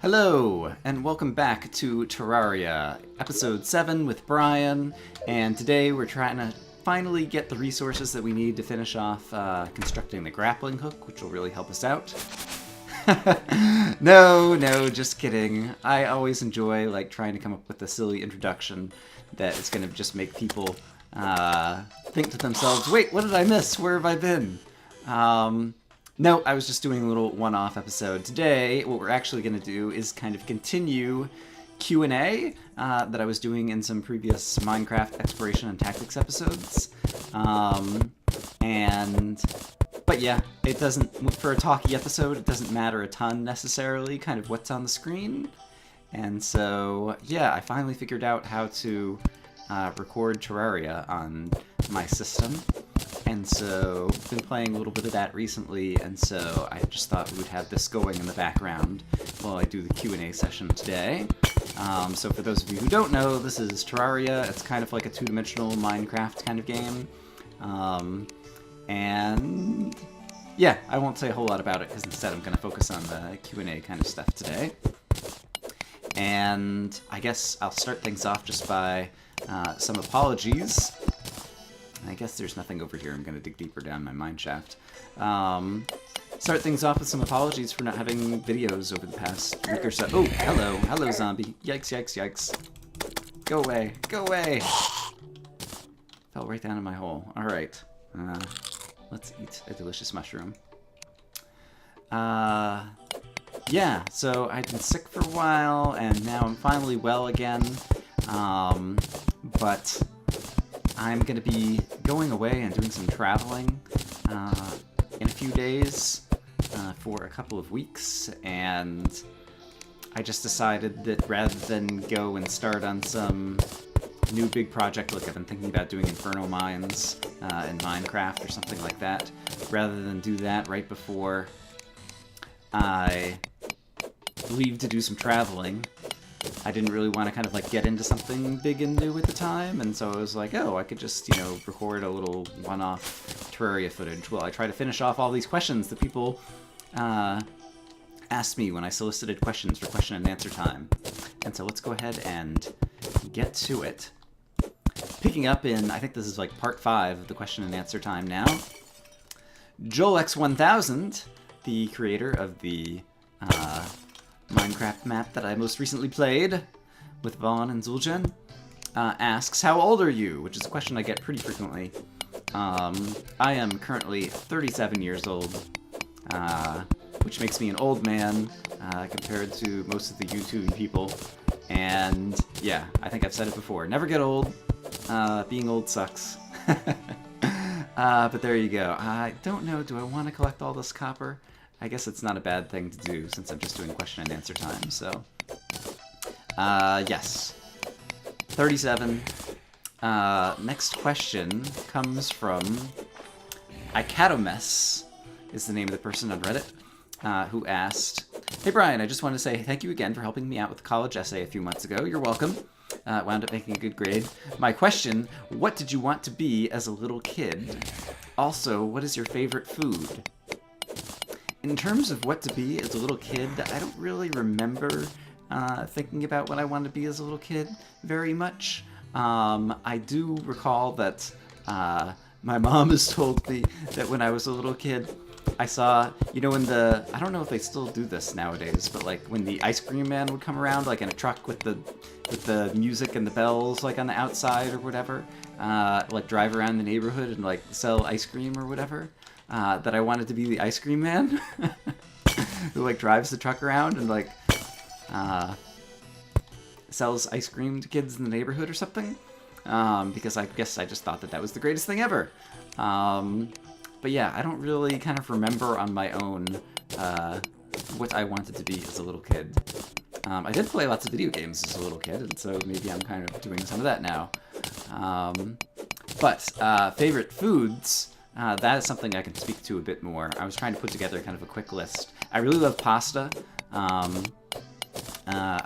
Hello, and welcome back to Terraria, episode 7 with Brian, and today we're trying to finally get the resources that we need to finish off constructing the grappling hook, which will really help us out. No, just kidding. I always enjoy trying to come up with a silly introduction that is going to just make people think to themselves, wait, what did I miss? Where have I been? No, I was just doing a little one-off episode. Today, what we're actually going to do is kind of continue Q&A that I was doing in some previous Minecraft exploration and tactics episodes. But yeah, it doesn't, for a talky episode, it doesn't matter a ton necessarily, kind of what's on the screen. And so, yeah, I finally figured out how to record Terraria on my system. And so, I've been playing a little bit of that recently, and so I just thought we would have this going in the background while I do the Q&A session today. So for those of you who don't know, this is Terraria. It's kind of like a two-dimensional Minecraft kind of game. And yeah, I won't say a whole lot about it, because instead I'm going to focus on the Q&A kind of stuff today. And I guess I'll start things off just by some apologies. I guess there's nothing over here. I'm going to dig deeper down my mine shaft. Start things off with some apologies for not having videos over the past week or so. Oh, hello zombie. Yikes. Go away, Fell right down in my hole. Alright, let's eat a delicious mushroom. Yeah, so I've been sick for a while, and now I'm finally well again. But I'm going to be going away and doing some traveling in a few days for a couple of weeks, and I just decided that rather than go and start on some new big project, like I've been thinking about doing Inferno Mines in Minecraft or something like that, rather than do that right before I leave to do some traveling, I didn't really want to kind of get into something big and new at the time, and so I was like, oh, I could just, record a little one-off Terraria footage while I try to finish off all these questions that people asked me when I solicited questions for question and answer time. And so let's go ahead and get to it. Picking up in, I think this is part 5 of the question and answer time now. JoelX1000, the creator of the Minecraft map that I most recently played with Vaughn and Zuljan, asks, how old are you? Which is a question I get pretty frequently. I am currently 37 years old, which makes me an old man compared to most of the YouTube people. And yeah, I think I've said it before. Never get old. Being old sucks. But there you go. I don't know, do I want to collect all this copper? I guess it's not a bad thing to do since I'm just doing question and answer time, so. Yes. 37. Next question comes from Icatomes, is the name of the person on Reddit, who asked, hey Brian, I just want to say thank you again for helping me out with the college essay a few months ago. You're welcome. Wound up making a good grade. My question, what did you want to be as a little kid? Also, what is your favorite food? In terms of what to be as a little kid, I don't really remember thinking about what I wanted to be as a little kid very much. I do recall that my mom has told me that when I was a little kid, I saw, when I don't know if they still do this nowadays, but when the ice cream man would come around, in a truck with the music and the bells, on the outside or whatever, drive around the neighborhood and, sell ice cream or whatever, that I wanted to be the ice cream man, who, drives the truck around and, sells ice cream to kids in the neighborhood or something, because I guess I just thought that was the greatest thing ever. But yeah, I don't really kind of remember on my own what I wanted to be as a little kid. I did play lots of video games as a little kid, and so maybe I'm kind of doing some of that now. But favorite foods, that is something I can speak to a bit more. I was trying to put together kind of a quick list. I really love pasta. I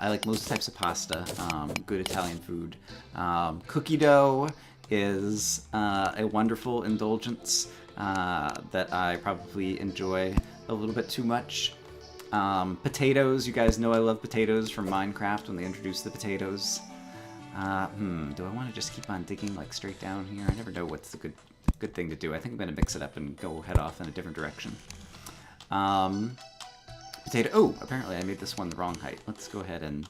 like most types of pasta, good Italian food. Cookie dough is a wonderful indulgence that I probably enjoy a little bit too much. Potatoes, you guys know I love potatoes from Minecraft when they introduced the potatoes. Do I want to just keep on digging like straight down here? I never know what's the good thing to do. I think I'm going to mix it up and go head off in a different direction. Potato. Oh, apparently I made this one the wrong height. Let's go ahead and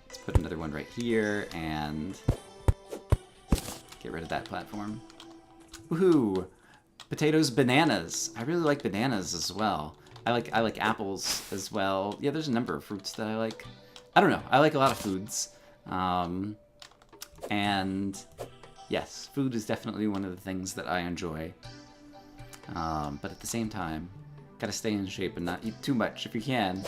let's put another one right here and get rid of that platform. Woohoo! Potatoes, bananas. I really like bananas as well. I like apples as well. Yeah, there's a number of fruits that I like. I don't know. I like a lot of foods. And yes, food is definitely one of the things that I enjoy. But at the same time, gotta stay in shape and not eat too much if you can.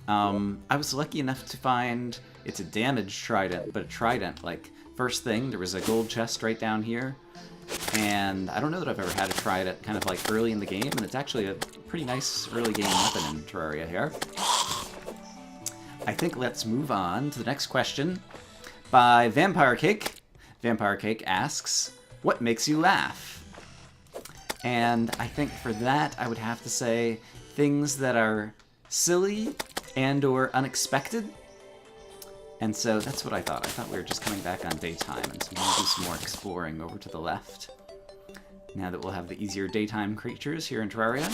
I was lucky enough to find, it's a damaged trident, but a trident, like, first thing, there was a gold chest right down here. And I don't know that I've ever had a trident kind of like early in the game, and it's actually a pretty nice early game weapon in Terraria here. I think let's move on to the next question by Vampire Cake. Vampire Cake asks, what makes you laugh? And I think for that I would have to say things that are silly and or unexpected. And so that's what I thought. I thought we were just coming back on daytime, and so I'm going to do some more exploring over to the left. Now that we'll have the easier daytime creatures here in Terraria.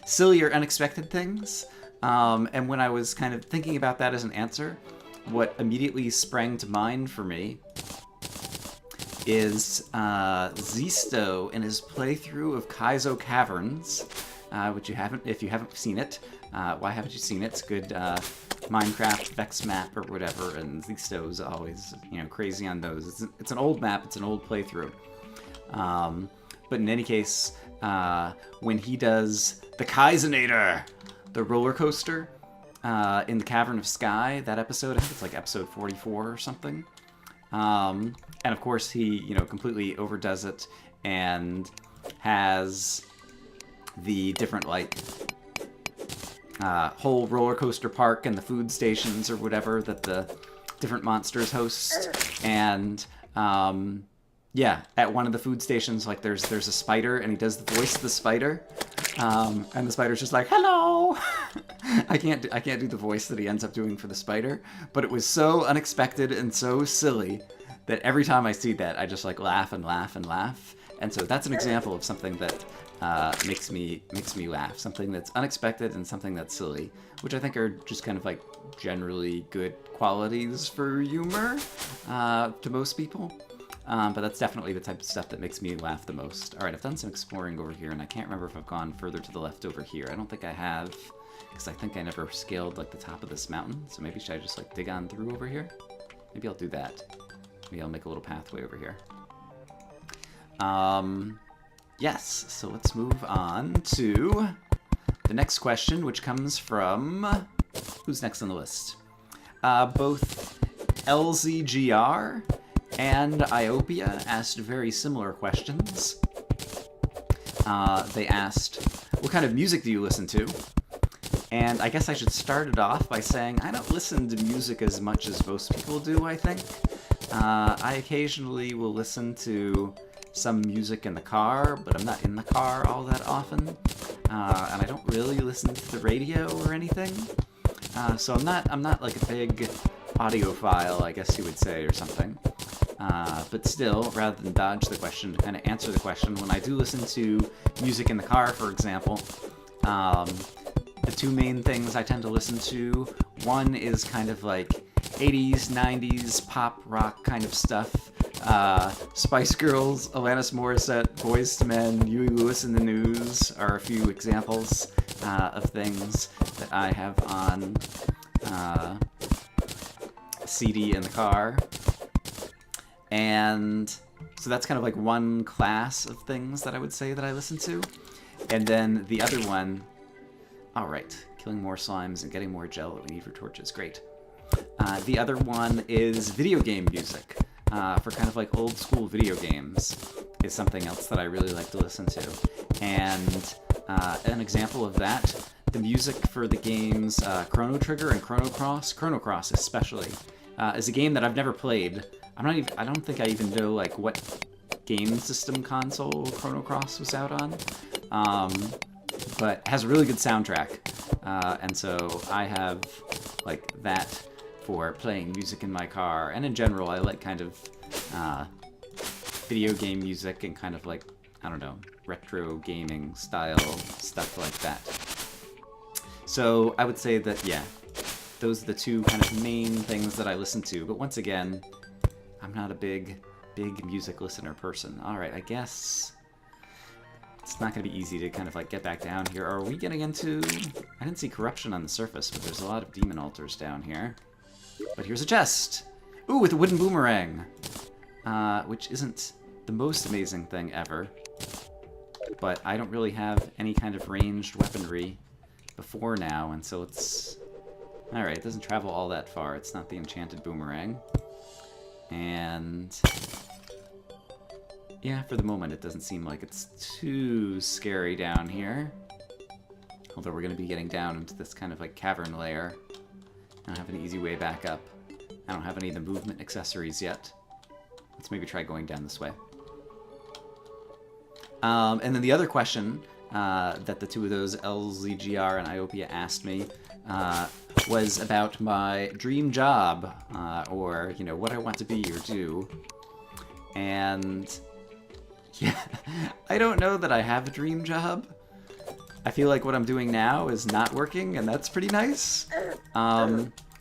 Silly or unexpected things. And when I was kind of thinking about that as an answer, what immediately sprang to mind for me is Zisto in his playthrough of Kaizo Caverns, which if you haven't seen it, why haven't you seen it? It's good Minecraft Vex map or whatever, and Zisto's always, crazy on those. It's an old map, it's an old playthrough. But in any case, when he does the Kaizenator, the roller coaster, in the Cavern of Sky, that episode, I think it's like episode 44 or something. And of course he, completely overdoes it and has the different, whole roller coaster park and the food stations or whatever that the different monsters host. And, yeah, at one of the food stations, there's a spider, and he does the voice of the spider. And the spider's just like, hello! I can't do the voice that he ends up doing for the spider, but it was so unexpected and so silly that every time I see that, I just laugh and laugh and laugh. And so that's an example of something that makes me laugh. Something that's unexpected and something that's silly, which I think are just kind of generally good qualities for humor to most people. But that's definitely the type of stuff that makes me laugh the most. Alright, I've done some exploring over here, and I can't remember if I've gone further to the left over here. I don't think I have, because I think I never scaled the top of this mountain. So maybe should I just dig on through over here? Maybe I'll do that. Maybe I'll make a little pathway over here. Yes, so let's move on to the next question, which comes from... Who's next on the list? Both LZGR and Iopia asked very similar questions. They asked, what kind of music do you listen to? And I guess I should start it off by saying I don't listen to music as much as most people do, I think. I occasionally will listen to some music in the car, but I'm not in the car all that often. And I don't really listen to the radio or anything. So I'm not a big audiophile, I guess you would say, or something. But still, rather than dodge the question, to kind of answer the question, when I do listen to music in the car, for example, the two main things I tend to listen to, one is kind of 80s, 90s pop rock kind of stuff. Spice Girls, Alanis Morissette, Boyz II Men, Huey Lewis and the News are a few examples of things that I have on CD in the car. And so that's kind of one class of things that I would say that I listen to. And then the other one, alright, killing more slimes and getting more gel that we need for torches, great. The other one is video game music. For kind of old school video games is something else that I really like to listen to. And an example of that, the music for the games Chrono Trigger and Chrono Cross especially, is a game that I've never played. I don't think I even know what game system console Chrono Cross was out on. but has a really good soundtrack. And so I have like that for playing music in my car. And in general, I like kind of video game music and kind of like, I don't know, retro gaming style stuff like that. So I would say that, yeah, those are the two kind of main things that I listen to. But once again, I'm not a big music listener person. All right, I guess it's not going to be easy to kind of like get back down here. Are we getting into... I didn't see corruption on the surface, but there's a lot of demon altars down here. But here's a chest. Ooh, with a wooden boomerang. Which isn't the most amazing thing ever. But I don't really have any kind of ranged weaponry before now, and so it's... Alright, it doesn't travel all that far. It's not the enchanted boomerang. And... yeah, for the moment it doesn't seem like it's too scary down here. Although we're going to be getting down into this kind of like cavern layer. I don't have an easy way back up. I don't have any of the movement accessories yet. Let's maybe try going down this way. And then the other question that the two of those, LZGR and Iopia, asked me was about my dream job, or, you know, what I want to be or do. And, yeah, I don't know that I have a dream job. I feel like what I'm doing now is not working, and that's pretty nice.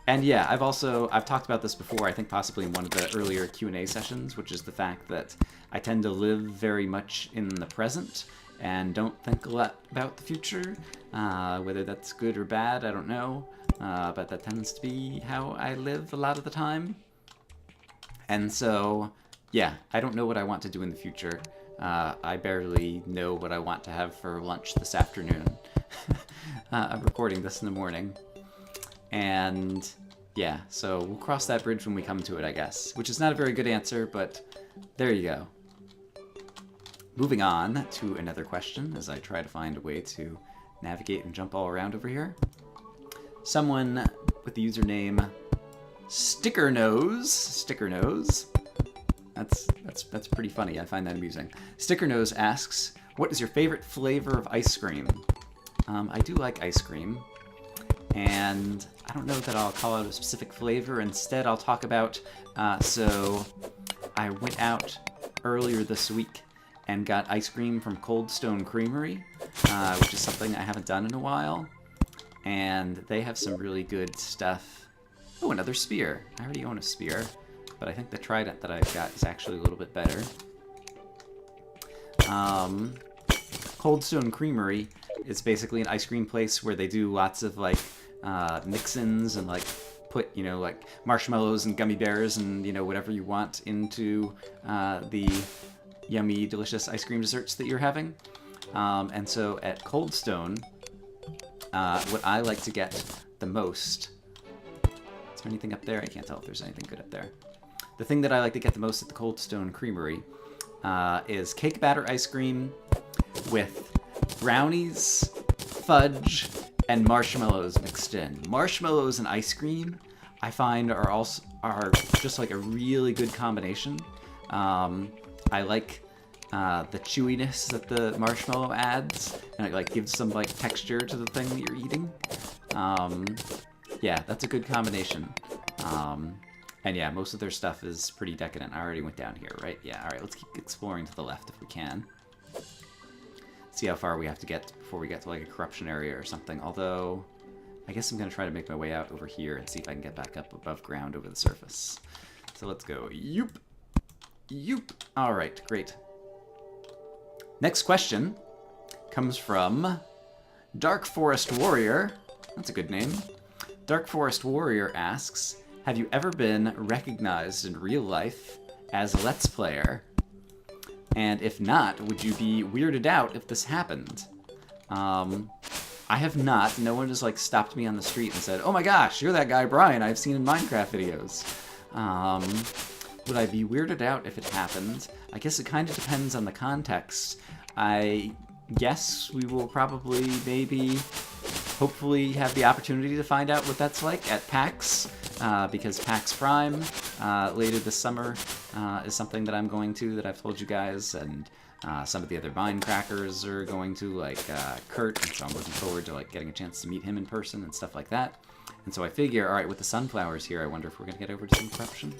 And yeah, I've talked about this before, I think possibly in one of the earlier Q&A sessions, which is the fact that I tend to live very much in the present and don't think a lot about the future. Whether that's good or bad, I don't know. But that tends to be how I live a lot of the time. And so, yeah, I don't know what I want to do in the future. I barely know what I want to have for lunch this afternoon. I'm recording this in the morning. And yeah, so we'll cross that bridge when we come to it, I guess. Which is not a very good answer, but there you go. Moving on to another question as I try to find a way to navigate and jump all around over here. Someone with the username Stickernose. That's pretty funny. I find that amusing. Stickernose asks, what is your favorite flavor of ice cream? I do like ice cream. And I don't know that I'll call out a specific flavor. Instead, I'll talk about, so I went out earlier this week and got ice cream from Cold Stone Creamery, which is something I haven't done in a while. And they have some really good stuff. Oh, another spear. I already own a spear, but I think the trident that I've got is actually a little bit better. Cold Stone Creamery is basically an ice cream place where they do lots of like mix-ins and like put, you know, like marshmallows and gummy bears and, you know, whatever you want into the yummy, delicious ice cream desserts that you're having. And so at Cold Stone, what I like to get the most... Is there anything up there? I can't tell if there's anything good up there. The thing that I like to get the most at the Cold Stone Creamery is cake batter ice cream with brownies, fudge, and marshmallows mixed in. Marshmallows and ice cream, I find, are just like a really good combination. I like the chewiness that the marshmallow adds, and it like gives some like texture to the thing that you're eating. Yeah, that's a good combination. And yeah, most of their stuff is pretty decadent. I already went down here, right? Yeah, all right, let's keep exploring to the left if we can. See how far we have to get before we get to like a corruption area or something. Although, I guess I'm going to try to make my way out over here and see if I can get back up above ground over the surface. So let's go. Yoop. Yoop. All right, great. Next question comes from Dark Forest Warrior. That's a good name. Dark Forest Warrior asks, have you ever been recognized in real life as a Let's Player? And if not, would you be weirded out if this happened? I have not. No one just like stopped me on the street and said, oh my gosh, you're that guy Brian I've seen in Minecraft videos. Would I be weirded out if it happened? I guess it kind of depends on the context. I guess we will probably, maybe, hopefully have the opportunity to find out what that's like at PAX, because PAX Prime later this summer is something that I'm going to, that I've told you guys, and Some of the other Mindcrackers are going to, like Kurt, and so I'm looking forward to like getting a chance to meet him in person and stuff like that. And so I figure, all right, with the sunflowers here, I wonder if we're going to get over to some corruption.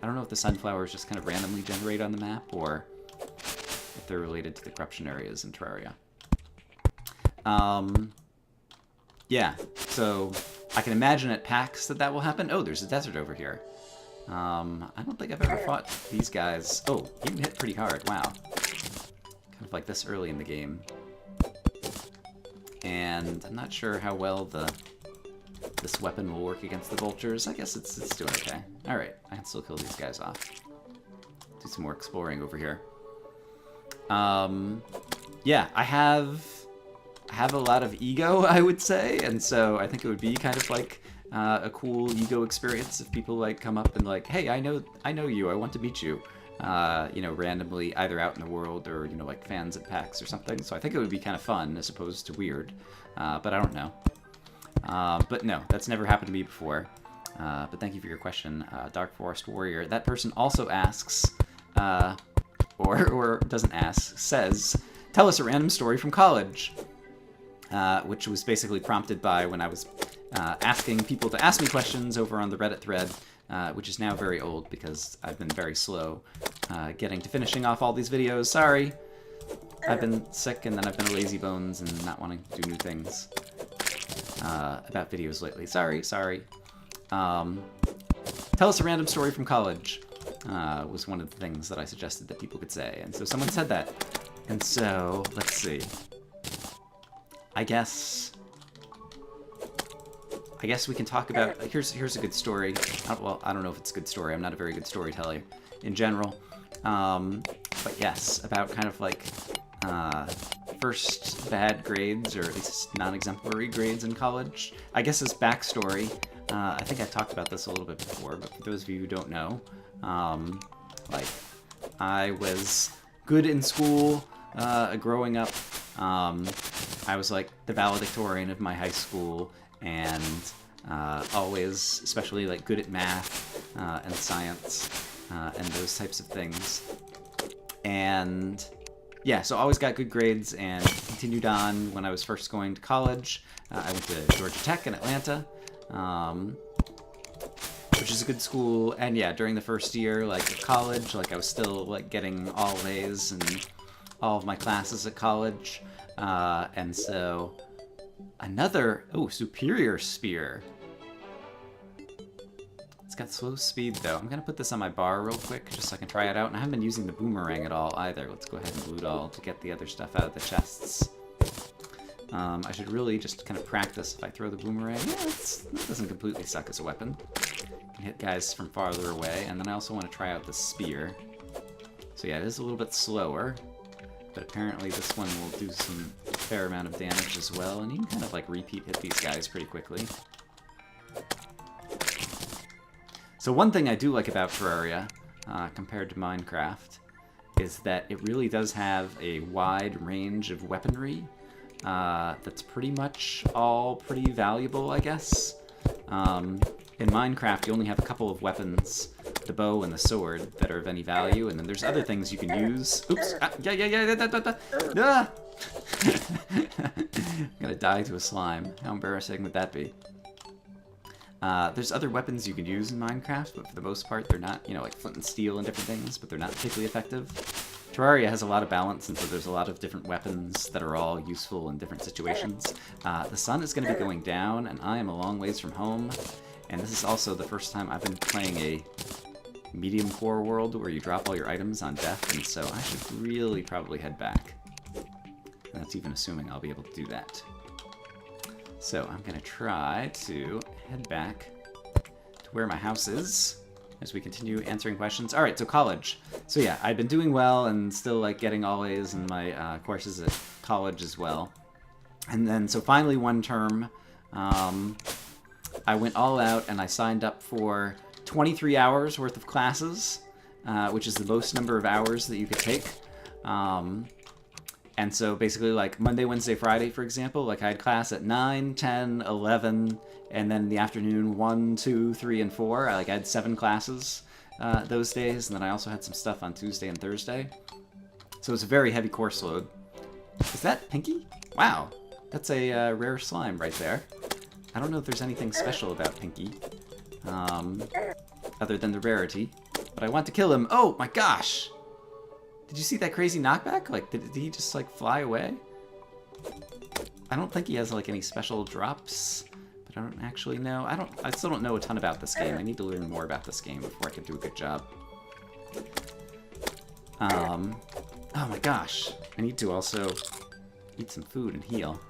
I don't know if the sunflowers just kind of randomly generate on the map, or if they're related to the corruption areas in Terraria. Yeah, so I can imagine at PAX that will happen. Oh, there's a desert over here. I don't think I've ever fought these guys. Oh, you can hit pretty hard. Wow. Kind of like this early in the game. And I'm not sure how well this weapon will work against the vultures. I guess it's doing okay. Alright, I can still kill these guys off. Do some more exploring over here. Yeah, I have a lot of ego, I would say, and so I think it would be kind of like a cool ego experience if people like come up and like, hey, I know you, I want to meet you, you know, randomly either out in the world or, you know, like fans at PAX or something. So I think it would be kind of fun as opposed to weird, but I don't know. But no, that's never happened to me before. But thank you for your question, Dark Forest Warrior. That person also asks, or doesn't ask, says, tell us a random story from college. Which was basically prompted by when I was asking people to ask me questions over on the Reddit thread, which is now very old because I've been very slow getting to finishing off all these videos. Sorry. I've been sick, and then I've been a lazy bones and not wanting to do new things about videos lately. Sorry. Tell us a random story from college was one of the things that I suggested that people could say. And so someone said that. And so, let's see. I guess we can talk about, here's a good story. Well, I don't know if it's a good story. I'm not a very good storyteller in general. But yes, about kind of like first bad grades, or at least non-exemplary grades in college. I guess as backstory, I think I talked about this a little bit before, but for those of you who don't know, like I was good in school growing up. I was like the valedictorian of my high school, and always especially like good at math and science and those types of things. And yeah, so always got good grades and continued on when I was first going to college. I went to Georgia Tech in Atlanta, which is a good school. And yeah, during the first year like of college, like I was still like getting all A's in all of my classes at college. And so another, superior spear. It's got slow speed though. I'm gonna put this on my bar real quick just so I can try it out. And I haven't been using the boomerang at all either. Let's go ahead and loot all to get the other stuff out of the chests. I should really just kind of practice if I throw the boomerang. Yeah, that doesn't completely suck as a weapon. I can hit guys from farther away. And then I also want to try out the spear. So yeah, it is a little bit slower. But apparently this one will do some fair amount of damage as well, and you can kind of like repeat hit these guys pretty quickly. So one thing I do like about Terraria, compared to Minecraft, is that it really does have a wide range of weaponry that's pretty much all pretty valuable, I guess. In Minecraft, you only have a couple of weapons, the bow and the sword, that are of any value, and then there's other things you can use. Oops! Ah! I'm gonna die to a slime. How embarrassing would that be? There's other weapons you can use in Minecraft, but for the most part, they're not, you know, like flint and steel and different things, but they're not particularly effective. Terraria has a lot of balance, and so there's a lot of different weapons that are all useful in different situations. The sun is going to be going down, and I am a long ways from home. And this is also the first time I've been playing a medium core world where you drop all your items on death, and so I should really probably head back. And that's even assuming I'll be able to do that. So I'm going to try to head back to where my house is as we continue answering questions. Alright, so college. So yeah, I've been doing well and still like getting all A's in my courses at college as well. And then, so finally one term, I went all out and I signed up for 23 hours worth of classes, which is the most number of hours that you could take. And so basically like Monday, Wednesday, Friday, for example, like I had class at 9, 10, 11, and then in the afternoon 1, 2, 3, and 4. I had 7 classes those days, and then I also had some stuff on Tuesday and Thursday. So it's a very heavy course load. Is that Pinky? Wow, that's a rare slime right there. I don't know if there's anything special about Pinky, other than the rarity, but I want to kill him. Oh my gosh! Did you see that crazy knockback? Like, did he just, like, fly away? I don't think he has, like, any special drops, but I don't actually know. I still don't know a ton about this game. I need to learn more about this game before I can do a good job. Oh my gosh. I need to also eat some food and heal.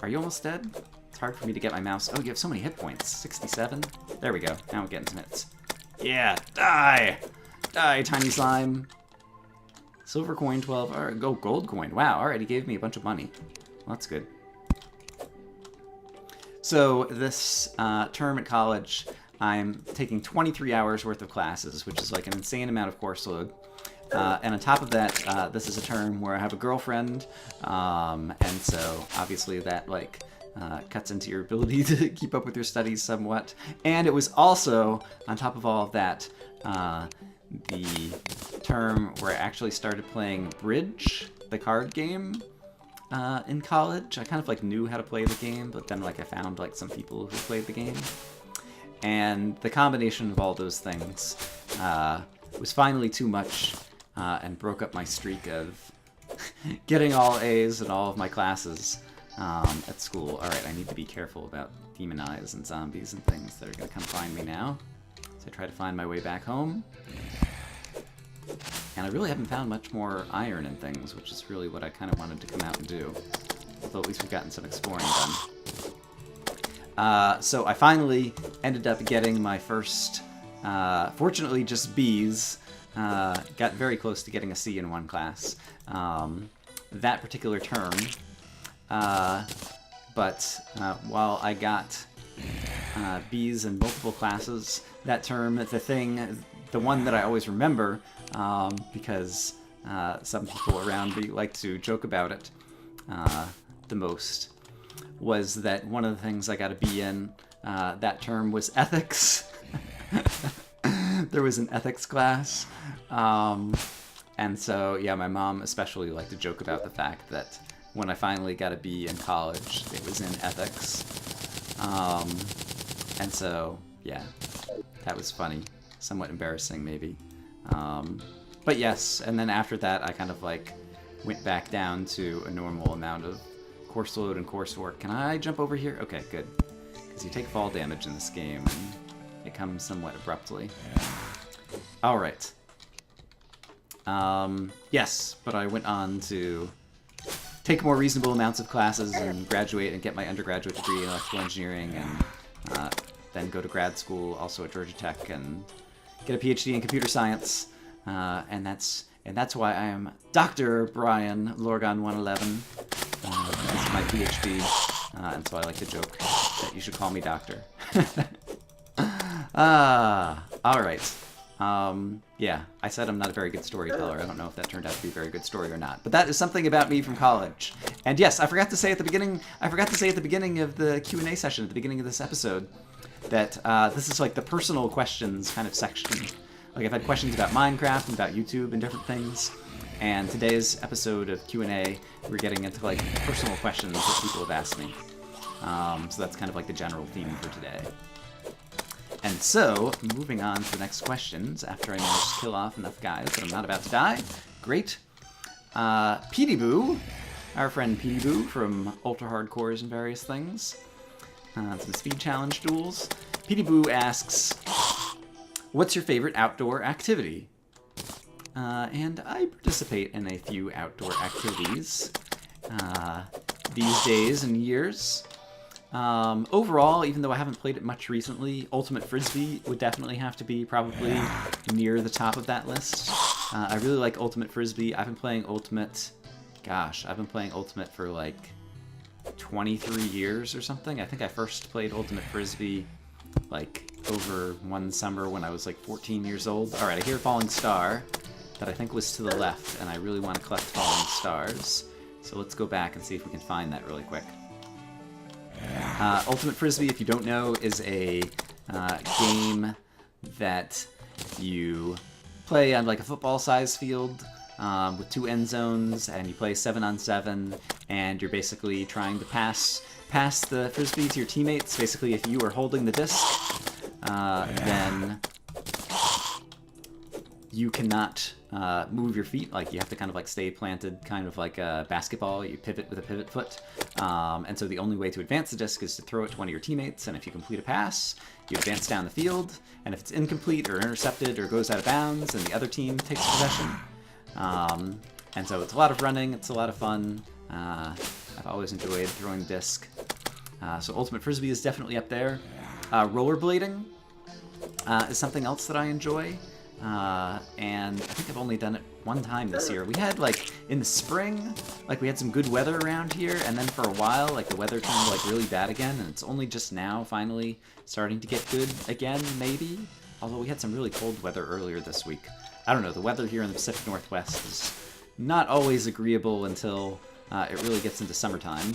Are you almost dead? It's hard for me to get my mouse. Oh, you have so many hit points. 67? There we go. Now I'm getting some hits. Yeah, die! Die, tiny slime. Silver coin, 12. All right, go gold coin. Wow, alright, he gave me a bunch of money. Well, that's good. So this term at college, I'm taking 23 hours worth of classes, which is like an insane amount of course load. And on top of that, this is a term where I have a girlfriend, and so obviously that like cuts into your ability to keep up with your studies somewhat. And it was also, on top of all of that, the term where I actually started playing Bridge, the card game, in college. I kind of like knew how to play the game, but then like I found like some people who played the game. And the combination of all those things was finally too much and broke up my streak of getting all A's in all of my classes at school. Alright, I need to be careful about demon eyes and zombies and things that are going to come find me now. So I try to find my way back home. And I really haven't found much more iron and things, which is really what I kind of wanted to come out and do. Although at least we've gotten some exploring done. So I finally ended up getting my first, fortunately just B's. Got very close to getting a C in one class that particular term. But while I got B's in multiple classes that term, the one that I always remember, because some people around me like to joke about it the most, was that one of the things I got a B in that term was ethics. There was an ethics class, and so yeah, my mom especially liked to joke about the fact that when I finally got a B in college, it was in ethics, and so yeah, that was funny, somewhat embarrassing maybe, but yes. And then after that, I kind of like went back down to a normal amount of course load and coursework. Can I jump over here? Okay, good, because you take fall damage in this game, and it comes somewhat abruptly. All right. Yes, but I went on to take more reasonable amounts of classes and graduate and get my undergraduate degree in electrical engineering, and then go to grad school, also at Georgia Tech, and get a PhD in computer science. And that's why I am Dr. Brian Lorgon 111. This is my PhD, and so I like to joke that you should call me doctor. Alright. Yeah, I said I'm not a very good storyteller. I don't know if that turned out to be a very good story or not. But that is something about me from college. And yes, I forgot to say at the beginning of the Q&A session, at the beginning of this episode, that this is like the personal questions kind of section. Like, I've had questions about Minecraft and about YouTube and different things. And today's episode of Q&A, we're getting into like personal questions that people have asked me. So that's kind of like the general theme for today. And so, moving on to the next questions, after I manage to kill off enough guys that I'm not about to die. Great. Petey Boo, our friend Petey Boo from Ultra Hardcores and various things. Some speed challenge duels. Petey Boo asks, what's your favorite outdoor activity? And I participate in a few outdoor activities these days and years. Overall, even though I haven't played it much recently, Ultimate Frisbee would definitely have to be probably near the top of that list. I really like Ultimate Frisbee. I've been playing Ultimate for like 23 years or something. I think I first played Ultimate Frisbee like over one summer when I was like 14 years old. Alright, I hear Falling Star that I think was to the left, and I really want to collect Falling Stars. So let's go back and see if we can find that really quick. Ultimate Frisbee, if you don't know, is a game that you play on like a football-sized field, with 2 end zones, and you play 7 on 7, and you're basically trying to pass the frisbee to your teammates. Basically, if you are holding the disc, then you cannot move your feet. Like, you have to kind of like stay planted, kind of like a basketball. You pivot with a pivot foot. And so the only way to advance the disc is to throw it to one of your teammates, and if you complete a pass, you advance down the field, and if it's incomplete or intercepted or goes out of bounds, then the other team takes possession. And so it's a lot of running, it's a lot of fun. I've always enjoyed throwing the disc. So Ultimate Frisbee is definitely up there. Rollerblading is something else that I enjoy. And I think I've only done it one time this year. We had, like, in the spring, like, we had some good weather around here, and then for a while, like, the weather turned, like, really bad again, and it's only just now, finally, starting to get good again, maybe? Although we had some really cold weather earlier this week. I don't know, the weather here in the Pacific Northwest is not always agreeable until it really gets into summertime.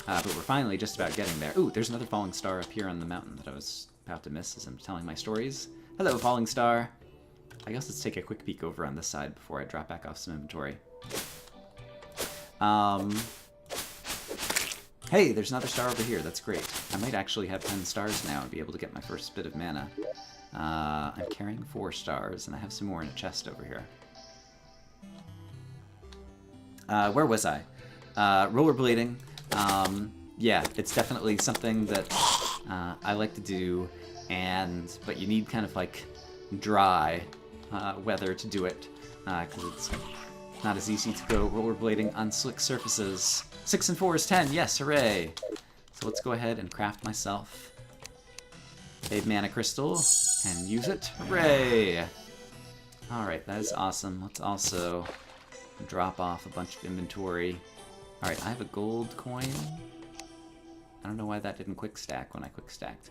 But we're finally just about getting there. Ooh, there's another falling star up here on the mountain that I was about to miss as I'm telling my stories. Hello, falling star. I guess let's take a quick peek over on this side before I drop back off some inventory. Hey, there's another star over here. That's great. I might actually have 10 stars now and be able to get my first bit of mana. I'm carrying 4 stars, and I have some more in a chest over here. Where was I? Rollerblading. Yeah, it's definitely something that I like to do, but you need kind of like dry weather to do it, because it's not as easy to go rollerblading on slick surfaces. 6 and 4 is 10, yes, hooray! So let's go ahead and craft myself a mana crystal and use it, hooray! Alright, that is awesome. Let's also drop off a bunch of inventory. Alright, I have a gold coin. I don't know why that didn't quick stack when I quick stacked.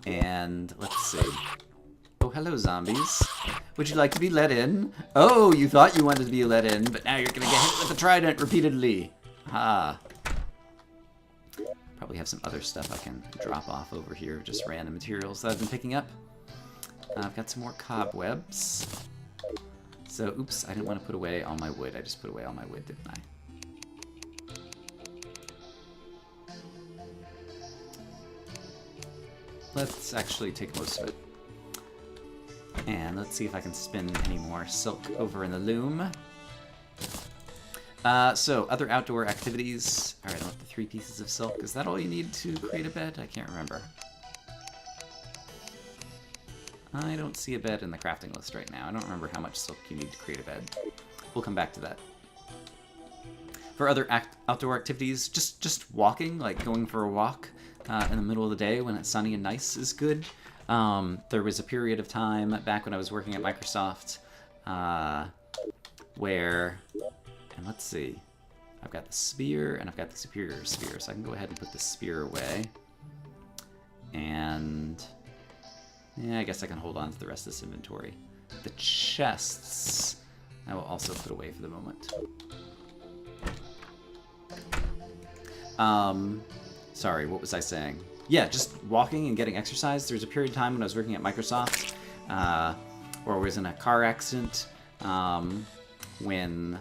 And let's see. Oh, hello, zombies. Would you like to be let in? Oh, you thought you wanted to be let in, but now you're gonna get hit with the trident repeatedly. Ah. Probably have some other stuff I can drop off over here, just random materials that I've been picking up. I've got some more cobwebs. So, oops, I didn't want to put away all my wood. I just put away all my wood, didn't I? Let's actually take most of it. And let's see if I can spin any more silk over in the loom. So, other outdoor activities. Alright, I want the 3 pieces of silk. Is that all you need to create a bed? I can't remember. I don't see a bed in the crafting list right now. I don't remember how much silk you need to create a bed. We'll come back to that. For other outdoor activities, just walking, like going for a walk in the middle of the day when it's sunny and nice is good. There was a period of time back when I was working at Microsoft where, and let's see, I've got the spear and I've got the superior spear, so I can go ahead and put the spear away. And yeah, I guess I can hold on to the rest of this inventory. The chests I will also put away for the moment. Sorry, what was I saying? Yeah, just walking and getting exercise. There was a period of time when I was working at Microsoft where I was in a car accident when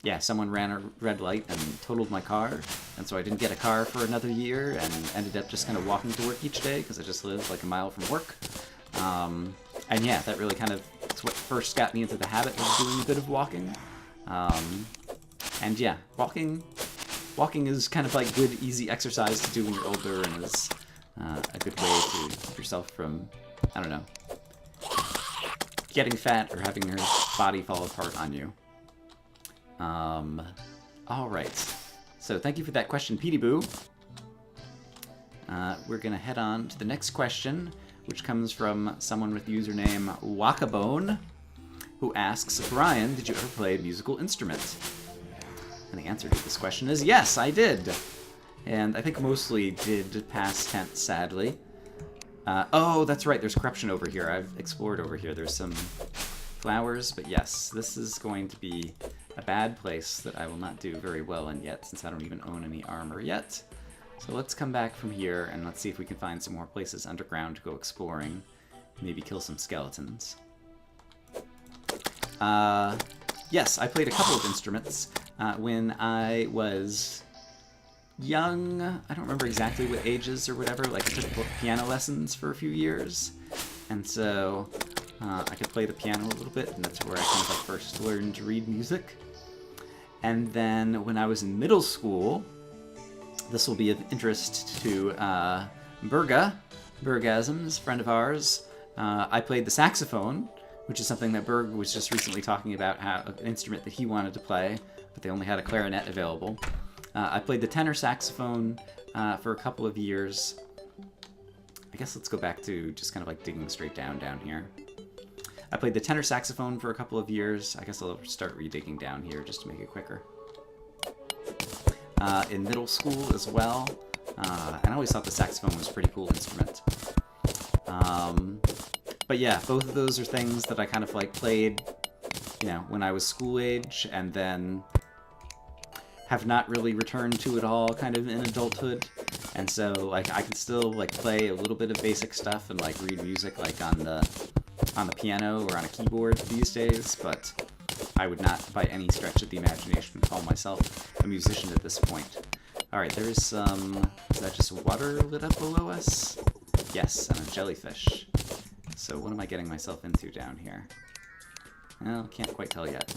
yeah, someone ran a red light and totaled my car, and so I didn't get a car for another year and ended up just kind of walking to work each day because I just lived like a mile from work. And yeah, that really kind of, it's what first got me into the habit of doing a bit of walking. And yeah, walking is kind of like good, easy exercise to do when you're older, and is a good way to keep yourself from, I don't know, getting fat or having your body fall apart on you. Alright. So thank you for that question, Petey Boo. We're gonna head on to the next question, which comes from someone with the username Wakabone, who asks, Brian, did you ever play a musical instrument? And the answer to this question is yes, I did. And I think mostly did past tense, sadly. Oh, that's right, there's corruption over here. I've explored over here. There's some flowers, but yes, this is going to be a bad place that I will not do very well in yet, since I don't even own any armor yet. So let's come back from here, and let's see if we can find some more places underground to go exploring. Maybe kill some skeletons. Yes, I played a couple of instruments when I was young. I don't remember exactly what ages or whatever. Like, I took piano lessons for a few years, and so I could play the piano a little bit, and that's where I kind of like first learned to read music. And then when I was in middle school, this will be of interest to Bergasms, friend of ours. I played the saxophone, which is something that Berg was just recently talking about, how an instrument that he wanted to play, but they only had a clarinet available. I played the tenor saxophone for a couple of years. I guess let's go back to just kind of like digging straight down here. I played the tenor saxophone for a couple of years. I guess I'll start redigging down here just to make it quicker. In middle school as well. And I always thought the saxophone was a pretty cool instrument. But yeah, both of those are things that I kind of like played, you know, when I was school age, and then have not really returned to it all kind of in adulthood. And so like I can still like play a little bit of basic stuff and like read music like on the piano or on a keyboard these days, but I would not by any stretch of the imagination call myself a musician at this point. Alright, there's some... Is that just water lit up below us? Yes, and a jellyfish. So what am I getting myself into down here? Well, can't quite tell yet.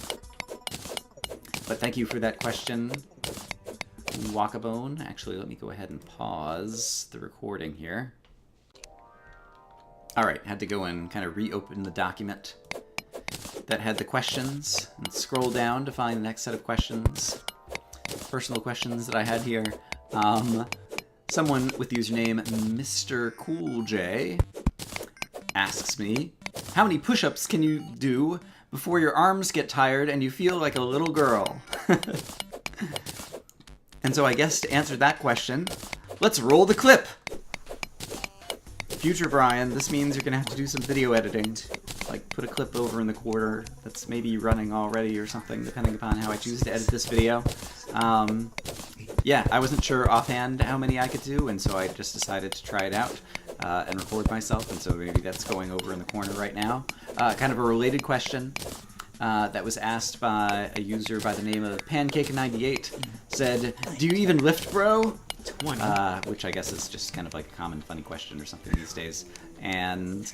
But thank you for that question, Walkabone. Actually, let me go ahead and pause the recording here. Alright, had to go and kind of reopen the document that had the questions and scroll down to find the next set of questions. Personal questions that I had here. Someone with the username Mr. Cool J asks me, how many push-ups can you do before your arms get tired and you feel like a little girl? And so I guess to answer that question, let's roll the clip! Future Brian, this means you're gonna have to do some video editing. Like, put a clip over in the corner that's maybe running already or something, depending upon how I choose to edit this video. Yeah, I wasn't sure offhand how many I could do, and so I just decided to try it out and record myself, and so maybe that's going over in the corner right now. Kind of a related question that was asked by a user by the name of Pancake98, said, do you even lift, bro? 20. Which I guess is just kind of like a common funny question or something these days. And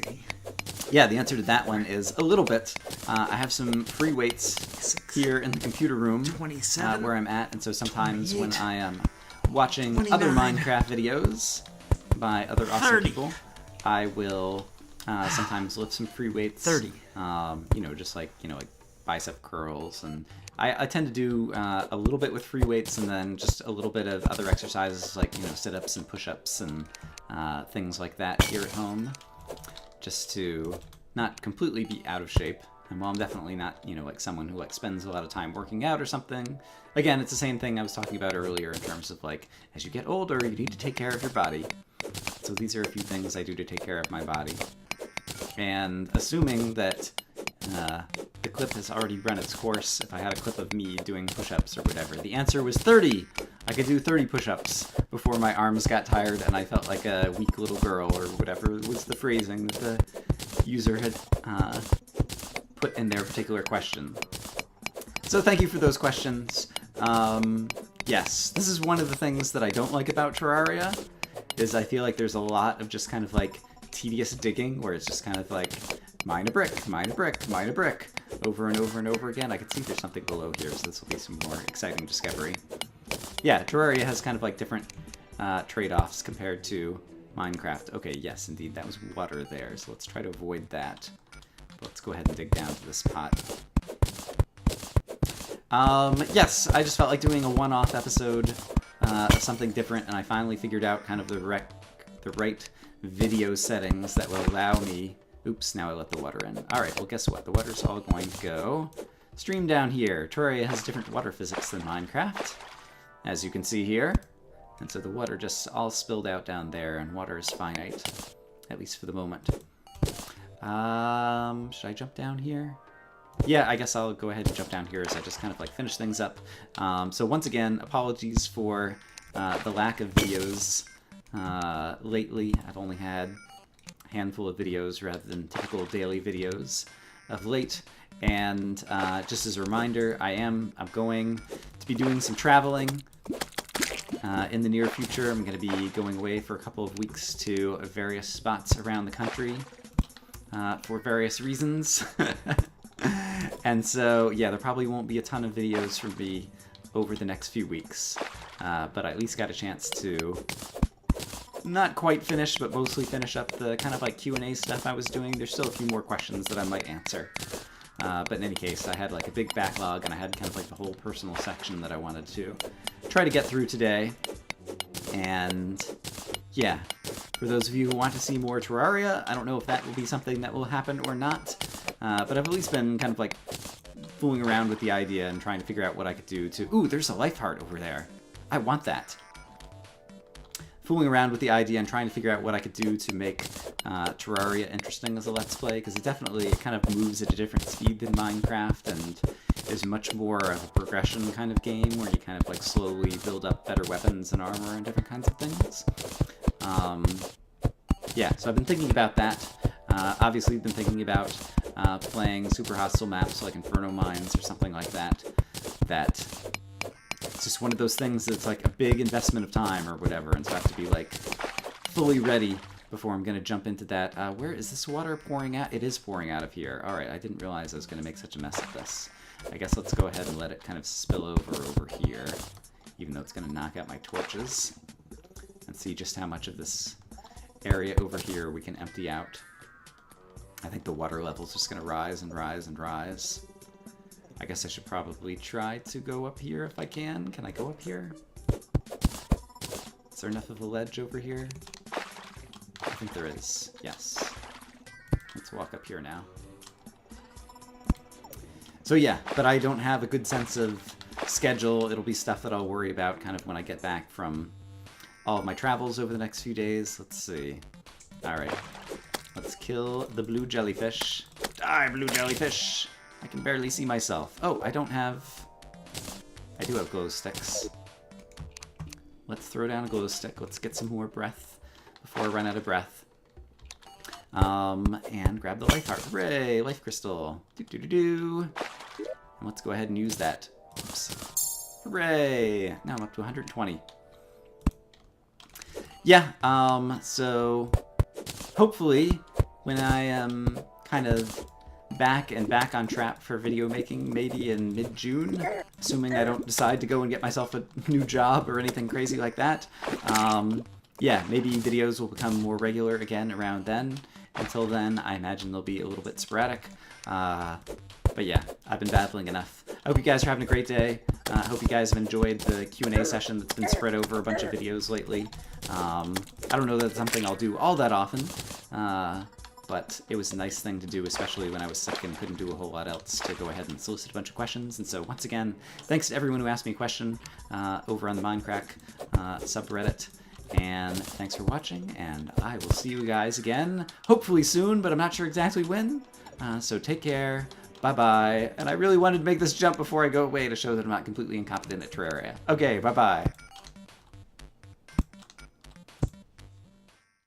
yeah, the answer to that one is a little bit. I have some free weights here in the computer room where I'm at, and so sometimes when I am watching 29. Other Minecraft videos by other awesome people, I will sometimes lift some free weights. 30. You know, just like, you know, like bicep curls, and I tend to do a little bit with free weights and then just a little bit of other exercises like, you know, sit-ups and push-ups and things like that here at home, just to not completely be out of shape. And while I'm definitely not, you know, like someone who like spends a lot of time working out or something, again, it's the same thing I was talking about earlier in terms of like, as you get older, you need to take care of your body. So these are a few things I do to take care of my body. And assuming that the clip has already run its course, if I had a clip of me doing push-ups or whatever, the answer was 30! I could do 30 push-ups before my arms got tired and I felt like a weak little girl, or whatever was the phrasing that the user had put in their particular question. So thank you for those questions. Yes, this is one of the things that I don't like about Terraria, is I feel like there's a lot of just kind of like tedious digging, where it's just kind of like, mine a brick, mine a brick, mine a brick, over and over and over again. I can see there's something below here, so this will be some more exciting discovery. Yeah, Terraria has kind of like different trade-offs compared to Minecraft. Okay, yes, indeed, that was water there, so let's try to avoid that. Let's go ahead and dig down to this pot. Yes, I just felt like doing a one-off episode of something different, and I finally figured out kind of the right video settings that will allow me... Oops, now I let the water in. Alright, well guess what? The water's all going to go stream down here. Terraria has different water physics than Minecraft, as you can see here. And so the water just all spilled out down there, and water is finite, at least for the moment. Should I jump down here? Yeah, I guess I'll go ahead and jump down here as I just kind of like finish things up. So once again, apologies for the lack of videos lately. I've only had handful of videos rather than typical daily videos of late, And just as a reminder, I'm going to be doing some traveling in the near future. I'm going to be going away for a couple of weeks to various spots around the country for various reasons. And so, yeah, there probably won't be a ton of videos from me over the next few weeks. But I at least got a chance to not quite finish, but mostly finish up the kind of like Q&A stuff I was doing. There's still a few more questions that I might answer. But in any case, I had like a big backlog, and I had kind of like the whole personal section that I wanted to try to get through today. And yeah, for those of you who want to see more Terraria, I don't know if that will be something that will happen or not. But I've at least been kind of like fooling around with the idea and trying to figure out what I could do to... Ooh, there's a life heart over there. I want that. Fooling around with the idea and trying to figure out what I could do to make Terraria interesting as a Let's Play, because it kind of moves at a different speed than Minecraft, and is much more of a progression kind of game, where you kind of like slowly build up better weapons and armor and different kinds of things. Yeah, so I've been thinking about that. Obviously, I've been thinking about playing super hostile maps like Inferno Mines or something like that. It's just one of those things that's like a big investment of time or whatever, and so I have to be like fully ready before I'm going to jump into that. Where is this water pouring out? It is pouring out of here. Alright, I didn't realize I was going to make such a mess of this. I guess let's go ahead and let it kind of spill over here, even though it's going to knock out my torches, and see just how much of this area over here we can empty out. I think the water level's just going to rise and rise and rise. I guess I should probably try to go up here if I can. Can I go up here? Is there enough of a ledge over here? I think there is. Yes. Let's walk up here now. So yeah, but I don't have a good sense of schedule. It'll be stuff that I'll worry about kind of when I get back from all of my travels over the next few days. Let's see. Alright. Let's kill the blue jellyfish. Die, blue jellyfish! I can barely see myself. Oh, I do have glow sticks. Let's throw down a glow stick. Let's get some more breath before I run out of breath. And grab the life heart. Hooray! Life crystal. And let's go ahead and use that. Oops. Hooray! Now I'm up to 120. Yeah, so hopefully when I am kind of back on track for video making, maybe in mid-June, assuming I don't decide to go and get myself a new job or anything crazy like that. Yeah, maybe videos will become more regular again around then. Until then, I imagine they'll be a little bit sporadic. But yeah, I've been battling enough. I hope you guys are having a great day. I hope you guys have enjoyed the Q&A session that's been spread over a bunch of videos lately. I don't know that it's something I'll do all that often, but it was a nice thing to do, especially when I was sick and couldn't do a whole lot else, to go ahead and solicit a bunch of questions. And so once again, thanks to everyone who asked me a question over on the Mindcrack subreddit. And thanks for watching, and I will see you guys again, hopefully soon, but I'm not sure exactly when. So take care, bye-bye. And I really wanted to make this jump before I go away to show that I'm not completely incompetent at Terraria. Okay, bye-bye.